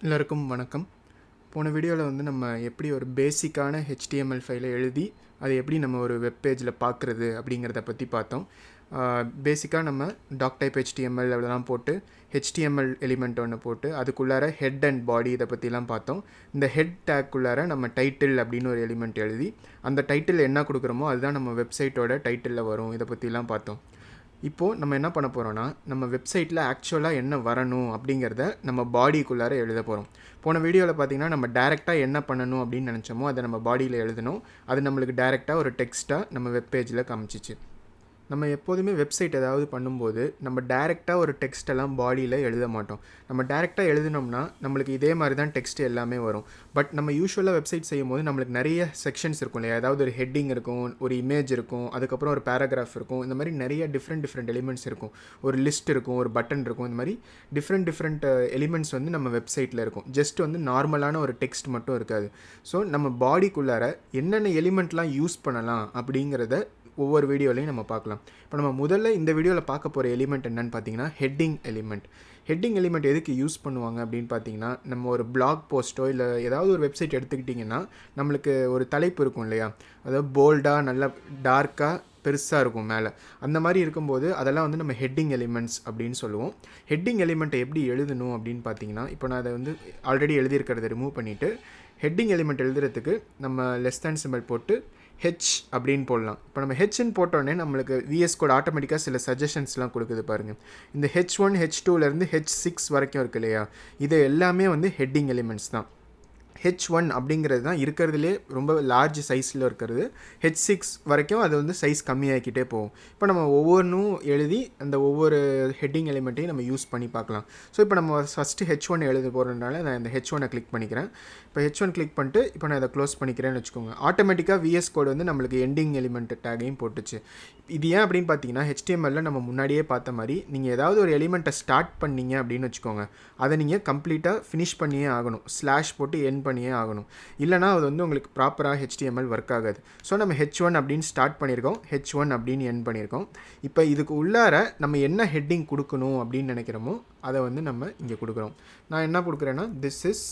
எல்லாருக்கும் வணக்கம். போன வீடியோவில் வந்து நம்ம எப்படி ஒரு பேசிக்கான HTML ஃபைலை எழுதி அதை எப்படி நம்ம ஒரு வெப் பேஜில் பார்க்குறது அப்படிங்கிறத பற்றி பார்த்தோம். பேசிக்காக நம்ம டாக் டைப் HTML அதெல்லாம் போட்டு HTML எலிமெண்ட் ஒன்று போட்டு அதுக்குள்ளார ஹெட் அண்ட் பாடி இதை பற்றிலாம் பார்த்தோம். இந்த ஹெட் டேக்குள்ளார நம்ம டைட்டில் அப்படின்னு ஒரு எலிமெண்ட் எழுதி அந்த டைட்டில் என்ன கொடுக்குறோமோ அதுதான் நம்ம வெப்சைட்டோட டைட்டிலில் வரும். இதை பற்றிலாம் பார்த்தோம். இப்போது நம்ம என்ன பண்ண போகிறோன்னா, நம்ம வெப்சைட்டில் ஆக்சுவலாக என்ன வரணும் அப்படிங்கிறத நம்ம பாடிக்குள்ளார எழுத போகிறோம். போன வீடியோவில் பார்த்தீங்கன்னா நம்ம டேரெக்டாக என்ன பண்ணணும் அப்படின்னு நினச்சோமோ அதை நம்ம பாடியில் எழுதணும். அது நம்மளுக்கு டேரெக்டாக ஒரு டெக்ஸ்ட்டாக நம்ம வெப் பேஜில் காமிச்சிச்சு. நம்ம எப்போதுமே வெப்சைட் ஏதாவது பண்ணும்போது நம்ம டேரெக்டாக ஒரு டெக்ஸ்ட்டெல்லாம் பாடியில் எழுத மாட்டோம். நம்ம டேரெக்டாக எழுதினோம்னா நம்மளுக்கு இதே மாதிரி தான் டெக்ஸ்ட் எல்லாமே வரும். பட் நம்ம யூஸ்வலாக வெப்சைட் செய்யும் போது நம்மளுக்கு நிறைய செக்ஷன்ஸ் இருக்கும் இல்லையா? ஏதாவது ஒரு ஹெட்டிங் இருக்கும், ஒரு இமேஜ் இருக்கும், அதுக்கப்புறம் ஒரு பேராகிராஃப் இருக்கும். இந்த மாதிரி நிறைய டிஃப்ரெண்ட் எலிமெண்ட்ஸ் இருக்கும். ஒரு லிஸ்ட் இருக்கும், ஒரு பட்டன் இருக்கும். இந்த மாதிரி டிஃப்ரெண்ட் எலிமெண்ட்ஸ் வந்து நம்ம வெப்சைட்டில் இருக்கும். ஜஸ்ட் வந்து நார்மலான ஒரு டெக்ஸ்ட் மட்டும் இருக்காது. ஸோ நம்ம பாடிக்குள்ளார என்னென்ன எலிமெண்ட்லாம் யூஸ் பண்ணலாம் அப்படிங்கிறத ஒவ்வொரு வீடியோலையும் நம்ம பார்க்கலாம். இப்போ நம்ம முதல்ல இந்த வீடியோவில் பார்க்க போகிற எலிமெண்ட் என்னென்னு பார்த்தீங்கன்னா ஹெட்டிங் எலிமெண்ட். ஹெட்டிங் எலிமெண்ட் எதுக்கு யூஸ் பண்ணுவாங்க அப்படின்னு பார்த்தீங்கன்னா, நம்ம ஒரு பிளாக் போஸ்ட்டோ இல்லை ஏதாவது ஒரு வெப்சைட் எடுத்துக்கிட்டிங்கன்னா நம்மளுக்கு ஒரு தலைப்பு இருக்கும் இல்லையா? அதாவது போல்டாக நல்லா டார்க்காக பெருசாக இருக்கும் மேலே. அந்த மாதிரி இருக்கும்போது அதெல்லாம் வந்து நம்ம ஹெட்டிங் எலிமெண்ட்ஸ் அப்படின்னு சொல்லுவோம். ஹெட்டிங் எலிமெண்ட்டை எப்படி எழுதணும் அப்படின்னு பார்த்தீங்கன்னா, இப்போ நான் அதை வந்து ஆல்ரெடி எழுதியிருக்கிறத ரிமூவ் பண்ணிவிட்டு ஹெட்டிங் எலிமெண்ட் எழுதுறதுக்கு நம்ம லெஸ் தேன் சிம்பிள் போட்டு ஹெச் அப்படின்னு போடலாம். இப்போ நம்ம ஹெச்ன்னு போட்டோடனே நம்மளுக்கு VS கோட் ஆட்டோமேட்டிக்காக சில சஜஷன்ஸ்லாம் கொடுக்குது பாருங்கள். இந்த H1 H2லேருந்து H6 வரைக்கும் இருக்கு இல்லையா? இது எல்லாமே வந்து ஹெட்டிங் எலிமெண்ட்ஸ் தான். H1 அப்படிங்கிறது தான் இருக்கிறதுலே ரொம்ப லார்ஜ் சைஸில் இருக்கிறது. H6 வரைக்கும் அது வந்து சைஸ் கம்மியாகிக்கிட்டே போகும். இப்போ நம்ம ஒவ்வொன்றும் எழுதி அந்த ஒவ்வொரு ஹெட்டிங் எலிமெண்ட்டையும் நம்ம யூஸ் பண்ணி பார்க்கலாம். ஸோ இப்போ நம்ம ஃபஸ்ட்டு H1 எழுத போகிறதுனால நான் இந்த H1 கிளிக் பண்ணிக்கிறேன். இப்போ H1 கிளிக் பண்ணிட்டு இப்போ நான் இதை க்ளோஸ் பண்ணிக்கிறேன்னு வச்சுக்கோங்க. ஆட்டோமேட்டிக்காக VS கோட் வந்து நம்மளுக்கு எண்டிங் எலிமெண்ட் டேகையும் போட்டுச்சு. இது ஏன் அப்படின்னு பார்த்தீங்கன்னா, HTML நம்ம முன்னாடியே பார்த்த மாதிரி நீங்கள் ஏதாவது ஒரு எலிமெண்ட்டை ஸ்டார்ட் பண்ணீங்க அப்படின்னு வச்சுக்கோங்க, அதை நீங்கள் கம்ப்ளீட்டாக ஃபினிஷ் பண்ணியே ஆகணும். ஸ்லாஷ் போட்டு என் பண்ணியே ஆகணும். இல்லைனா அது வந்து உங்களுக்கு ப்ராப்பராக HTML ஒர்க் ஆகாது. ஸோ நம்ம H1 அப்படின்னு ஸ்டார்ட் பண்ணியிருக்கோம், H1 அப்படின்னு என் பண்ணியிருக்கோம். இப்போ இதுக்கு உள்ளார நம்ம என்ன ஹெட்டிங் கொடுக்கணும் அப்படின்னு நினைக்கிறோமோ அதை வந்து நம்ம இங்கே கொடுக்குறோம். நான் என்ன கொடுக்குறேன்னா, திஸ் இஸ்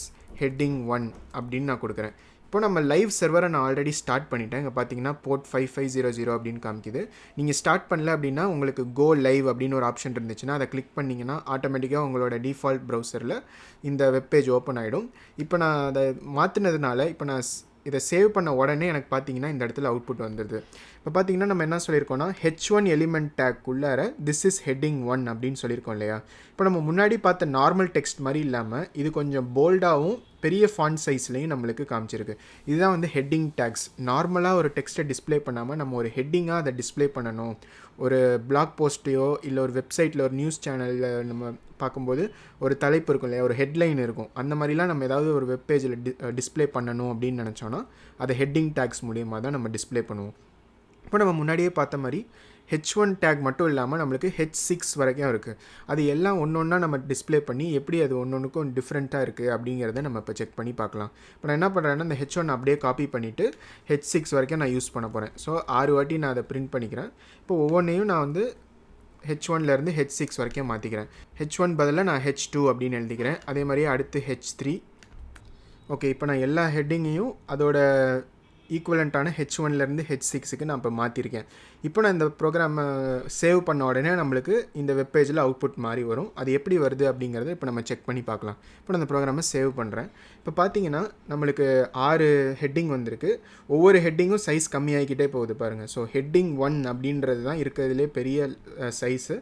ஹெட்டிங் 1 அப்படின்னு நான் கொடுக்குறேன். இப்போ நம்ம லைவ் சர்வரை நான் ஆல்ரெடி ஸ்டார்ட் பண்ணிட்டேன். இங்கே பார்த்தீங்கன்னா போர்ட் 5500 அப்படின்னு காமிக்குது. நீங்கள் ஸ்டார்ட் பண்ணல அப்படின்னா உங்களுக்கு கோ லைவ் அப்படின்னு ஒரு ஆப்ஷன் இருந்துச்சுன்னா அதை கிளிக் பண்ணிங்கன்னா ஆட்டோமேட்டிக்காக உங்களோட டிஃபால்ட் ப்ரௌசரில் இந்த வெப்பேஜ் ஓப்பன் ஆகிடும். இப்போ நான் அதை மாற்றினதுனால இப்போ நான் இதை சேவ் பண்ண உடனே எனக்கு பார்த்தீங்கன்னா இந்த இடத்துல அவுட்புட் வந்துடுது. இப்போ பார்த்தீங்கன்னா நம்ம என்ன சொல்லியிருக்கோம்னா, H1 எலிமெண்ட் டேக் உள்ளார திஸ் இஸ் ஹெட்டிங் 1 அப்படின்னு சொல்லியிருக்கோம் இல்லையா? இப்போ நம்ம முன்னாடி பார்த்த நார்மல் டெக்ஸ்ட் மாதிரி இல்லாமல் இது கொஞ்சம் போல்டாகவும் பெரிய ஃபாண்ட் சைஸ்லையும் நம்மளுக்கு காமிச்சிருக்கு. இதுதான் வந்து ஹெட்டிங் டேக்ஸ். நார்மலாக ஒரு டெக்ஸ்ட்டை டிஸ்பிளே பண்ணாமல் நம்ம ஒரு ஹெட்டிங்காக அதை டிஸ்பிளே பண்ணணும். ஒரு பிளாக் போஸ்ட்டையோ இல்லை ஒரு வெப்சைட்டில் ஒரு நியூஸ் சேனலில் நம்ம பார்க்கும்போது ஒரு தலைப்பு இருக்கும் இல்லையா, ஒரு ஹெட்லைன் இருக்கும். அந்த மாதிரிலாம் நம்ம ஏதாவது ஒரு வெப் பேஜில் டிஸ்பிளே பண்ணணும் அப்படின்னு நினச்சோன்னா அதை ஹெட்டிங் டேக்ஸ் மூலியமாக தான் நம்ம டிஸ்பிளே பண்ணுவோம். இப்போ நம்ம முன்னாடியே பார்த்த மாதிரி H1 டேக் மட்டும் இல்லாமல் நம்மளுக்கு H6 வரைக்கும் இருக்குது. அது எல்லாம் ஒன்று ஒன்றா நம்ம டிஸ்பிளே பண்ணி எப்படி அது ஒன்றுக்கும் டிஃப்ரெண்ட்டாக இருக்குது அப்படிங்கிறத நம்ம இப்போ செக் பண்ணி பார்க்கலாம். இப்போ நான் என்ன பண்ணுறேன்னா, இந்த H1 அப்படியே காப்பி பண்ணிவிட்டு H6 வரைக்கும் நான் யூஸ் பண்ண போகிறேன். ஸோ 6 வாட்டி நான் அதை பிரிண்ட் பண்ணிக்கிறேன். இப்போ ஒவ்வொன்றையும் நான் வந்து H1லேருந்து H6 வரைக்கும் மாற்றிக்கிறேன். H1 பதிலாக நான் H2 அப்படின்னு எழுதிக்கிறேன். அதே மாதிரியே அடுத்து H3. ஓகே, இப்போ நான் எல்லா ஹெட்டிங்கையும் அதோட ஈக்குவலண்ட்டான H1லேருந்து H6க்கு நான் இப்போ மாற்றிருக்கேன். இப்போ நான் இந்த ப்ரோக்ராமை சேவ் பண்ண உடனே நம்மளுக்கு இந்த வெப்பேஜில் அவுட்புட் மாதிரி வரும். அது எப்படி வருது அப்படிங்கிறத இப்போ நம்ம செக் பண்ணி பார்க்கலாம். இப்போ நான் இந்த ப்ரோக்ராமை சேவ் பண்ணுறேன். இப்போ பார்த்தீங்கன்னா நம்மளுக்கு 6 ஹெட்டிங் வந்திருக்கு. ஒவ்வொரு ஹெட்டிங்கும் சைஸ் கம்மியாகிக்கிட்டே போகுது பாருங்கள். ஸோ ஹெட்டிங் 1 அப்படின்றது தான் இருக்கிறதுலே பெரிய சைஸு.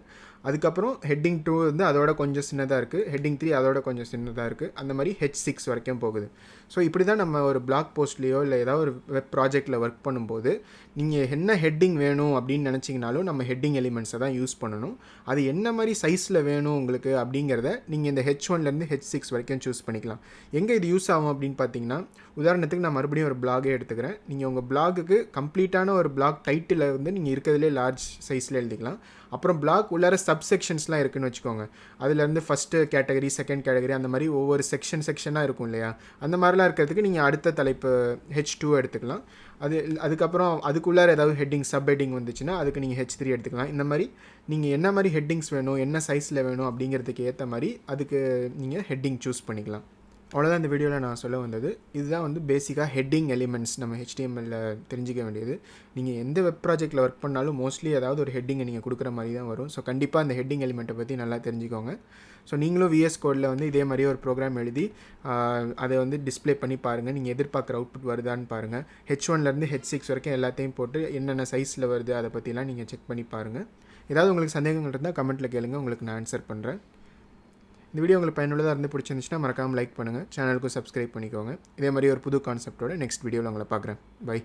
அதுக்கப்புறம் ஹெட்டிங் 2 வந்து அதோட கொஞ்சம் சின்னதாக இருக்குது. ஹெட்டிங் 3 அதோட கொஞ்சம் சின்னதாக இருக்குது. அந்த மாதிரி H6 வரைக்கும் போகுது. ஸோ இப்படி தான் நம்ம ஒரு பிளாக் போஸ்ட்லேயோ இல்லை ஏதாவது ஒரு வெப் ப்ராஜெக்டில் ஒர்க் பண்ணும்போது நீங்கள் என்ன ஹெட்டிங் வேணும் அப்படின்னு நினச்சிங்கனாலும் நம்ம ஹெட்டிங் எலிமெண்ட்ஸை தான் யூஸ் பண்ணணும். அது என்ன மாதிரி சைஸில் வேணும் உங்களுக்கு அப்படிங்கிறத நீங்கள் இந்த H1லேருந்து H6 வரைக்கும் சூஸ் பண்ணிக்கலாம். எங்கே இது யூஸ் ஆகும் அப்படின்னு பார்த்தீங்கன்னா, உதாரணத்துக்கு நான் மறுபடியும் ஒரு பிளாகே எடுத்துக்கிறேன். நீங்கள் உங்கள் பிளாகுக்கு கம்ப்ளீட்டான ஒரு பிளாக் டைட்டில் வந்து நீங்கள் இருக்கிறதுலே லார்ஜ் சைஸில் எழுதிக்கலாம். அப்புறம் பிளாக் உள்ளார சப்செக்ஷன்ஸ்லாம் இருக்குதுன்னு வச்சுக்கோங்க. அதுலேருந்து ஃபஸ்ட்டு கேட்டகரி, செகண்ட் கேட்டகரி, அந்த மாதிரி ஒவ்வொரு செக்ஷனாக இருக்கும் இல்லையா? அந்த மாதிரிலாம் இருக்கிறதுக்கு நீங்கள் அடுத்த தலைப்பு H2 எடுத்துக்கலாம். அதுக்கப்புறம் அதுக்குள்ளார ஏதாவது ஹெட்டிங் சப் ஹெட்டிங் வந்துச்சுன்னா அதுக்கு நீங்கள் H3 எடுத்துக்கலாம். இந்த மாதிரி நீங்கள் என்ன மாதிரி ஹெட்டிங்ஸ் வேணும், என்ன சைஸில் வேணும் அப்படிங்கிறதுக்கு ஏற்ற மாதிரி அதுக்கு நீங்கள் ஹெட்டிங் சூஸ் பண்ணிக்கலாம். அவ்வளோதான் இந்த வீடியோவில் நான் சொல்ல வந்தது. இதுதான் வந்து பேசிக்காக ஹெட்டிங் எலிமெண்ட்ஸ் நம்ம HTML-ல தெரிஞ்சிக்க வேண்டியது. நீங்கள் எந்த வெப் ப்ராஜெக்ட்டில் ஒர்க் பண்ணாலும் மோஸ்ட்லி ஏதாவது ஒரு ஹெட்டிங்கை நீங்கள் கொடுக்குற மாதிரி தான் வரும். ஸோ கண்டிப்பாக அந்த ஹெட்டிங் எலிமெண்ட்டை பற்றி நல்லா தெரிஞ்சுக்கோங்க. ஸோ நீங்களும் VS கோடில் வந்து இதே மாதிரி ஒரு ப்ரோக்ராம் எழுதி அதை வந்து டிஸ்ப்ளே பண்ணி பாருங்கள். நீங்கள் எதிர்பார்க்குற அவுட்புட் வருதான்னு பாருங்கள். H1லேருந்து H6 வரைக்கும் எல்லாத்தையும் போட்டு என்னென்ன சைஸில் வருது அதை பற்றிலாம் நீங்கள் செக் பண்ணி பாருங்கள். ஏதாவது உங்களுக்கு சந்தேகங்கள் இருந்தால் கமெண்ட்டில் கேளுங்க, உங்களுக்கு நான் ஆன்சர் பண்ணுறேன். இந்த வீடியோ உங்களுக்கு பயனுள்ளதாக இருந்து பிடிச்சிருந்துச்சுன்னா மறக்காமல் லைக் பண்ணுங்கள், சேனலுக்கும் சப்ஸ்கிரைப் பண்ணிக்கோங்க. இதே மாதிரி ஒரு புது கான்செப்டோட நெக்ஸ்ட் வீடியோவில் உங்களை பார்க்குறேன். பை.